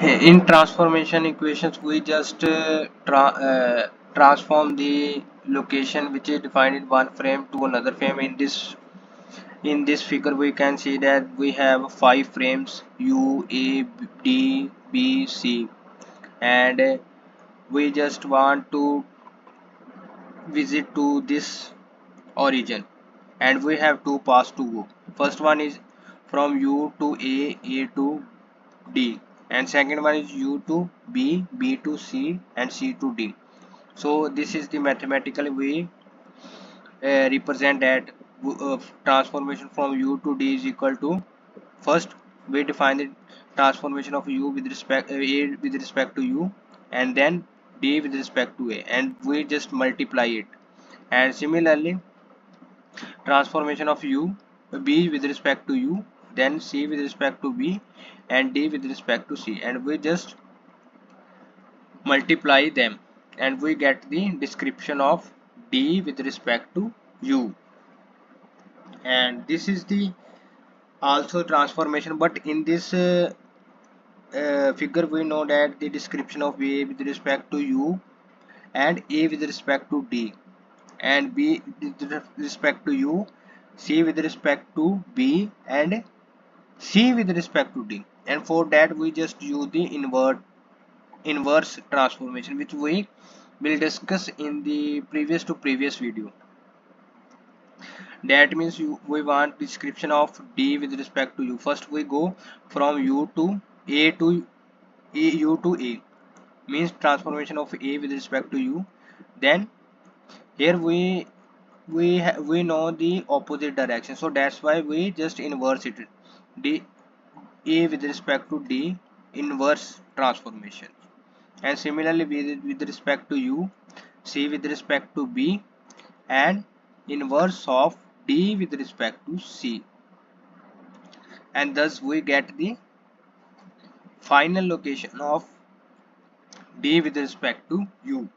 In transformation equations, we just transform the location which is defined in one frame to another frame. In this figure, we can see that we have 5 frames U, A, D, B, C, and we just want to visit to this origin, and we have two paths to go. First one is from U to A to D, and second one is U to B, B to C, and C to D. So this is the mathematical way represent that transformation from U to D is equal to, first we define the transformation of U with respect A with respect to U, and then D with respect to A, and we just multiply it. And similarly, transformation of U, B with respect to U, then C with respect to B, and D with respect to C, and we just multiply them, and we get the description of D with respect to U. And this is the also transformation, but in this figure we know that the description of A with respect to U, and A with respect to D, and B with respect to U, C with respect to B, and C with respect to D. And for that we just use the inverse transformation, which we will discuss in the previous video. That means we want description of D with respect to U. First we go from U to A to U to A, means transformation of A with respect to U. Then here we know the opposite direction, so that's why we just inverse it. D A with respect to D, inverse transformation. And similarly with respect to U, C with respect to B, and inverse of D with respect to C, and thus we get the final location of D with respect to U.